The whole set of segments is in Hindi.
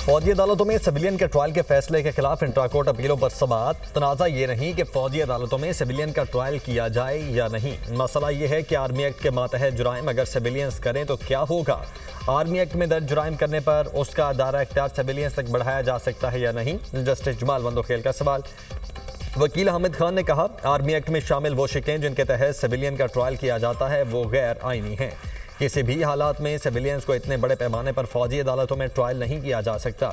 फौजी अदालतों में सिविलियन के ट्रायल के फैसले के खिलाफ इंट्राकोर्ट अपीलों पर समाअत। तनाज़ा ये नहीं कि फौजी अदालतों में सिविलियन का ट्रायल किया जाए या नहीं, मसला ये है कि आर्मी एक्ट के मातहत जुराइम अगर सिविलियंस करें तो क्या होगा। आर्मी एक्ट में दर्ज जुराइम करने पर उसका दायरा इख्तियार सिविलियंस तक बढ़ाया जा सकता है या नहीं, जस्टिस जमाल बंदोखेल का सवाल। वकील हामिद खान ने कहा, आर्मी एक्ट में शामिल वो शिकें जिनके तहत सिविलियन का ट्रायल किया जाता है वो गैर आईनी हैं। किसी भी हालात में सिविलियंस को इतने बड़े पैमाने पर फौजी अदालतों में ट्रायल नहीं किया जा सकता।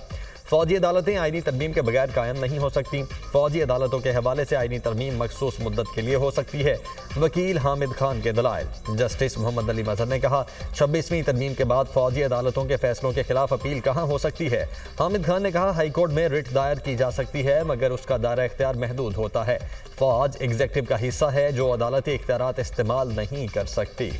फौजी अदालतें आईनी तरमीम के बगैर कायम नहीं हो सकती। फौजी अदालतों के हवाले से आईनी तरमीम मखसूस मुद्दत के लिए हो सकती है। वकील हामिद खान के दलाइल। जस्टिस मोहम्मद अली मजहर ने कहा, 26वीं तरमीम के बाद फौजी अदालतों के फैसलों के खिलाफ अपील कहाँ हो सकती है। हामिद खान ने कहा, हाईकोर्ट में रिट दायर की जा सकती है मगर उसका दायरा इख्तियार महदूद होता है। फौज एग्जीक्यूटिव का हिस्सा है जो अदालती इख्तियारात इस्तेमाल नहीं कर सकती।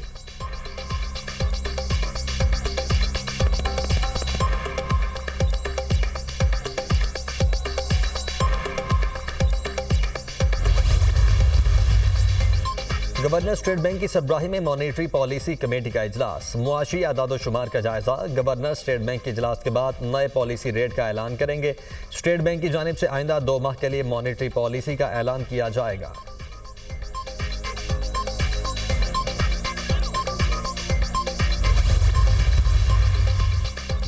गवर्नर स्टेट बैंक की सरबराही में मॉनेटरी पॉलिसी कमेटी का इजलास। मुआशी आदादोशुमार का जायजा। गवर्नर स्टेट बैंक के इजलास के बाद नए पॉलिसी रेट का ऐलान करेंगे। स्टेट बैंक की जानिब से आइंदा 2 माह के लिए मॉनेटरी पॉलिसी का ऐलान किया जाएगा।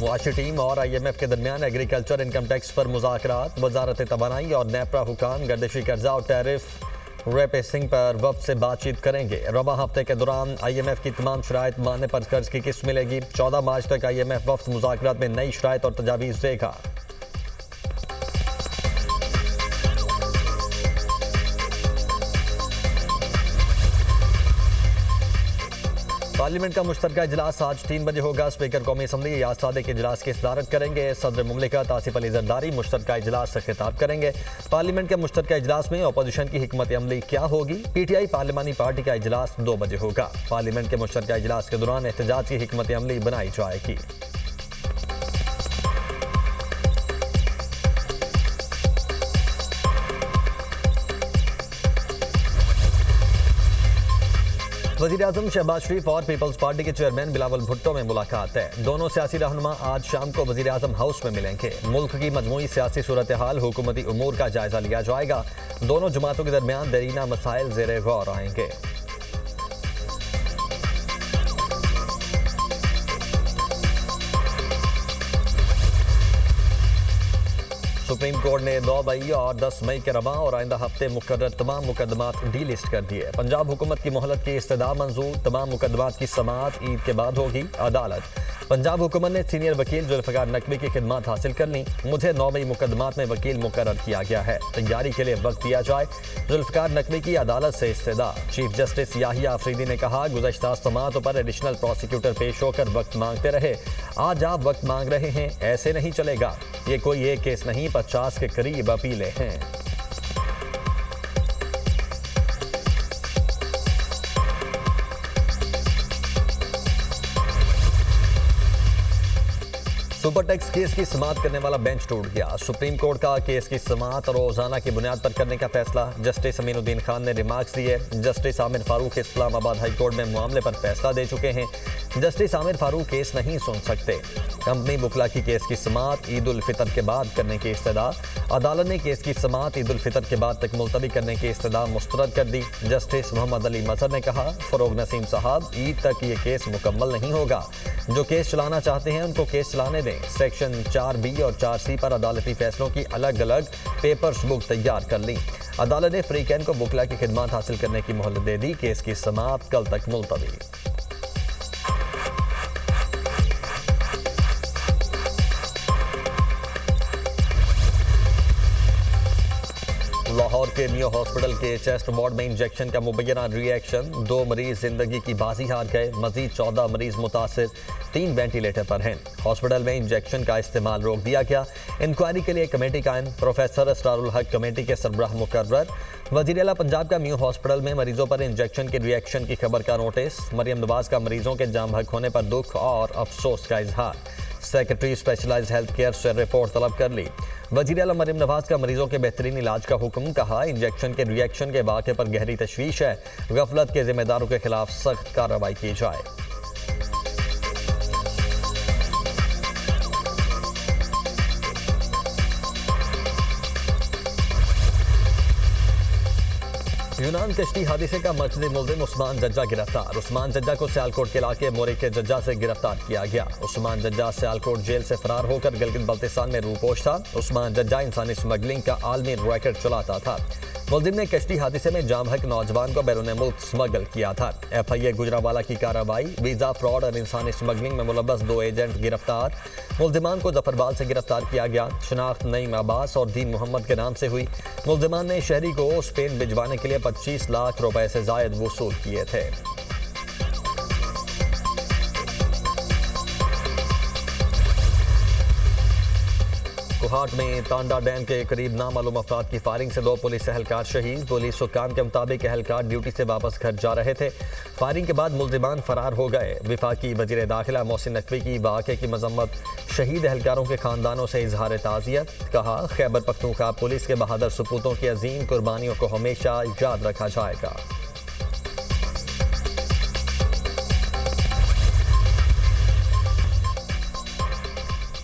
मुआशी टीम और IMF के दरमियान एग्रीकल्चर इनकम टैक्स पर मुज़ाकरात। वजारत तवानाई और नेपरा हुकाम गर्दिशी कर्जा और टैरिफ रेपेसिंग पर वक्त से बातचीत करेंगे। रवा हफ्ते के दौरान IMF की तमाम शराइत मानने पर कर्ज की किस्त मिलेगी। 14 मार्च तक IMF वक्त मुज़ाकरात में नई शराइत और तजावीज़ देगा। पार्लियामेंट का मुश्तरका इजलास आज 3 बजे होगा। स्पीकर कौमी असम्बली याद सादिक इजलास की सदारत करेंगे। सदर मुमलिकत आसिफ अली जरदारी मुश्तरका इजलास से खिताब करेंगे। पार्लियामेंट के मुश्तरका इजलास में अपोजिशन की हिकमत अमली क्या होगी। PTI पार्लिमानी पार्टी का इजलास 2 बजे होगा। पार्लियामेंट के मुश्तरका इजलास के दौरान एहतजाज की हिकमत अमली बनाई जाएगी। वज़ीर-ए-आज़म शहबाज शरीफ और पीपल्स पार्टी के चेयरमैन बिलावल भुट्टो में मुलाकात है। दोनों सियासी रहनुमा आज शाम को वज़ीर-ए-आज़म हाउस में मिलेंगे। मुल्क की मजमूई सियासी सूरत हाल, हुकूमती उमूर का जायजा लिया जाएगा। दोनों जमातों के दरमियान दरीना मसाइल ज़ेरे गौर आएंगे। सुप्रीम कोर्ट ने 9 मई और 10 मई के रवा और आइंदा हफ्ते मुकर्रर तमाम मुकदमात डी लिस्ट कर दिए। पंजाब हुकूमत की मोहलत की इस्तदा मंजूर। तमाम मुकदमात की समाअत ईद के बाद होगी। अदालत। पंजाब हुकूमत ने सीनियर वकील जुल्फ़िकार नकवी की खिदमत हासिल कर ली। मुझे 9 मई मुकदमात में वकील मुकर्रर किया गया है। तैयारी के लिए वक्त दिया जाए। जुल्फ़िकार नकवी की अदालत से इस्तदा। चीफ जस्टिस याहिया अफरीदी ने कहा, गुज़श्ता समाअतों पर एडिशनल प्रोसिक्यूटर पेश होकर वक्त मांगते रहे। आज आप वक्त मांग रहे हैं, ऐसे नहीं चलेगा। ये कोई एक केस नहीं, 50 के करीब अपीलें हैं। सुपर टैक्स केस की समाअत करने वाला बेंच टूट गया। सुप्रीम कोर्ट का केस की समाअत रोजाना की बुनियाद पर करने का फैसला। जस्टिस अमीनुद्दीन खान ने रिमार्क्स दिए। Justice Aamir Farooq Islamabad high court में मामले पर फैसला दे चुके हैं। जस्टिस आमिर फारूक केस नहीं सुन सकते। कंपनी बुकला की केस की समाअत ईद उल फितर के बाद करने की इस्तदा। अदालत ने केस की समाअत ईद उल फितर के बाद तक मुलतवी करने की इस्तदा मुस्तरद कर दी। जस्टिस मोहम्मद अली मजहर ने कहा, फरोग नसीम साहब, ईद तक ये केस मुकम्मल नहीं होगा। जो केस चलाना चाहते हैं उनको केस चलाने दें। सेक्शन 4B और 4C पर अदालती फैसलों की अलग अलग पेपर्स बुक तैयार कर ली। अदालत ने फ्रीकैन को बुकला की खिदमत हासिल करने की मोहलत दे दी। केस की समाअत कल तक मुलतवी। लाहौर के मियो हॉस्पिटल के चेस्ट वार्ड में इंजेक्शन का मुबैना रिएक्शन। 2 मरीज जिंदगी की बाजी हार गए। मजीद 14 मरीज मुतासिर, 3 वेंटिलेटर पर हैं। हॉस्पिटल में इंजेक्शन का इस्तेमाल रोक दिया गया। इंक्वायरी के लिए कमेटी कायम। प्रोफेसर असरारुल हक कमेटी के सरबराह मुकर्रर। वज़ीर आला पंजाब का मियो हॉस्पिटल में मरीजों पर इंजेक्शन के रिएक्शन की खबर का नोटिस। मरियम नवाज का मरीजों के जाम हक होने पर दुख और अफसोस का इजहार। सेक्रेटरी स्पेशलाइज्ड हेल्थ केयर से रिपोर्ट तलब कर ली। वज़ीर आला मरियम नवाज का मरीजों के बेहतरीन इलाज का हुक्म। कहा, इंजेक्शन के रिएक्शन के वाक़े पर गहरी तशवीश है। गफलत के जिम्मेदारों के खिलाफ सख्त कार्रवाई की जाए। यूनान कश्ती हादसे का मर्कज़ी मुल्ज़िम उस्मान जज्जा गिरफ्तार। उस्मान जज्जा को सियालकोट के इलाके मोरे के जज्जा से गिरफ्तार किया गया। उस्मान जज्जा सियालकोट जेल से फरार होकर गिलगित बल्तिस्तान में रूपोश था। उस्मान जज्जा इंसानी स्मगलिंग का आलमी रैकेट चलाता था। मुल्ज़िम ने कश्ती हादसे में जाम हक नौजवान को बैरून मुल्क स्मगल किया था। FIA गुजरावाला की कार्रवाई। वीज़ा फ्रॉड और इंसानी स्मगलिंग में मुलव्वस 2 एजेंट गिरफ्तार। मुल्ज़िमान को जफरबाल से गिरफ्तार किया गया। शनाख्त नईम अब्बास और दीन मोहम्मद के नाम से हुई। मुल्ज़िमान ने शहरी को स्पेन भिजवाने के लिए 25 लाख रुपए से जायद वसूल किए थे। कोहाट में तांडा डैम के करीब नामालूम अफराद की फायरिंग से 2 पुलिस एहलकार शहीद। पुलिस हुक्काम के मुताबिक एहलकार ड्यूटी से वापस घर जा रहे थे। फायरिंग के बाद मुल्ज़िमान फरार हो गए। वफाकी वज़ीर दाखिला मोहसिन नकवी की वाक़े की मजम्मत। शहीद एहलकारों के खानदानों से इजहार ताज़ियत। कहा, खैबर पख्तूनख्वा पुलिस के बहादुर सपूतों की अजीम कुर्बानियों को हमेशा याद रखा जाएगा।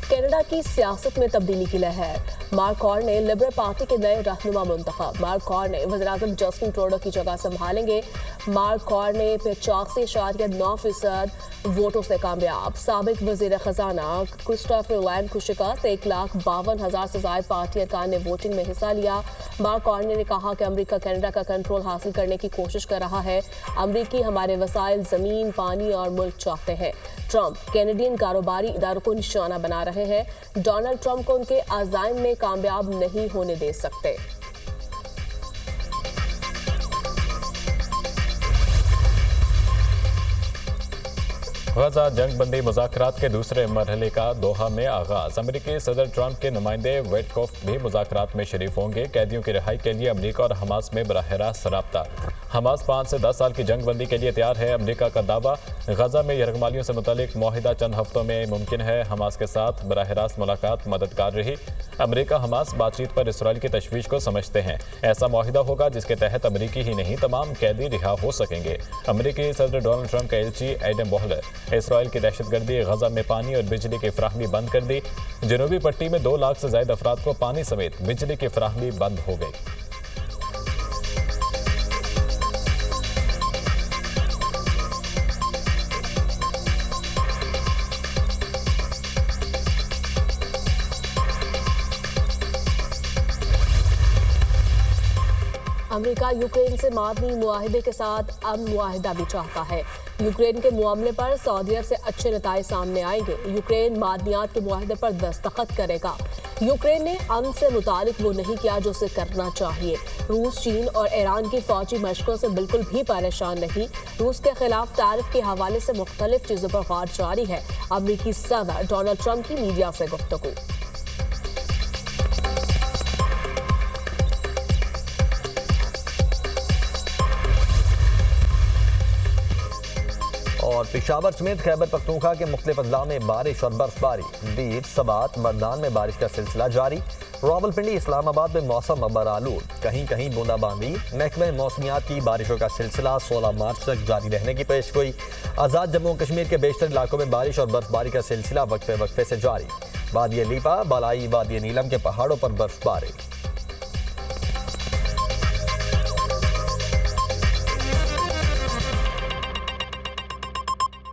कनाडा की सियासत में तब्दीली की लहर। मार्क कार्नी ने लिबरल पार्टी के नए रहनुमा मुंतखब। मार्क कार्नी ने वज़ीर-ए-आज़म जस्टिन ट्रूडो की जगह संभालेंगे। मार्क कार्नी 85.9% वोटों से कामयाब। साबिक वज़ीर खजाना क्रिस्टोफर लैंड को शिकस्त। 1,52,000 से ज़ायद पार्टी अरकान ने वोटिंग में हिस्सा लिया। मार्क कार्नी ने कहा कि अमेरिका कनाडा का कंट्रोल हासिल करने की कोशिश कर रहा है। अमेरिकी हमारे वसाइल ज़मीन, पानी और मुल्क चाहते हैं। ट्रंप कैनेडियन कारोबारी इदारों को निशाना बना रहे हैं। डोनाल्ड ट्रंप को उनके अज़ाइम में कामयाब नहीं होने दे सकते। गजा जंग बंदी मुज़ाकरात के दूसरे मरहले का दोहा में आगाज। अमेरिकी सदर ट्रंप के नुमाइंदे वेटकॉफ भी मुज़ाकरात में शरीफ होंगे। कैदियों की रिहाई के लिए अमेरिका और हमास में बराह रास्त राब्ता। हमास 5 से 10 साल की जंग बंदी के लिए तैयार है। अमेरिका का दावा, गजा में यरगमालियों से मुतालिक मुआहिदा चंद हफ्तों में मुमकिन है। हमास के साथ बराह रास्त मुलाकात मददगार रही। अमेरिका हमास बातचीत पर इसराइल की तशवीश को समझते हैं। ऐसा मुआहिदा होगा जिसके तहत अमेरिकी ही नहीं तमाम कैदी रिहा हो सकेंगे। अमेरिकी सदर डोनाल्ड ट्रंप का एलची एडम बोहलर इसराइल की दहशतगर्दी, गजा में पानी और बिजली की फराहमी बंद कर दी। जनूबी पट्टी में 2 लाख से ज्यादा अफराद को पानी समेत बिजली की फराहमी बंद हो गई। अमेरिका यूक्रेन से मादनी मुआहिदे के साथ अमन मुआहिदा भी चाहता है। यूक्रेन के मामले पर सऊदी अरब से अच्छे नताइज सामने आएंगे। यूक्रेन मादनियात के मुआहिदे पर दस्तखत करेगा। यूक्रेन ने अमन से मुतालिक वो नहीं किया जो उसे करना चाहिए। रूस, चीन और ईरान की फौजी मशकों से बिल्कुल भी परेशान नहीं। रूस के खिलाफ तारिफ के हवाले से मुख्तलिफ चीज़ों पर गौर जारी है। अमेरिकी सदर डोनाल्ड ट्रंप की मीडिया से गुफ्तगू। और पेशावर समेत खैबर पख्तूनख्वा के मुख्तलिफ अजला में बारिश और बर्फबारी। दीर, सबात, मर्दान में बारिश का सिलसिला जारी। रावलपिंडी, इस्लामाबाद में मौसम बरालूद, कहीं कहीं बूंदाबांदी। महकमे मौसमियात की बारिशों का सिलसिला 16 मार्च तक जारी रहने की पेशगोई। आज़ाद जम्मू कश्मीर के बेशतर इलाकों में बारिश और बर्फबारी का सिलसिला वक्फे वक्फे से जारी। वादी लीपा, बालाई वादी नीलम के पहाड़ों पर बर्फबारी।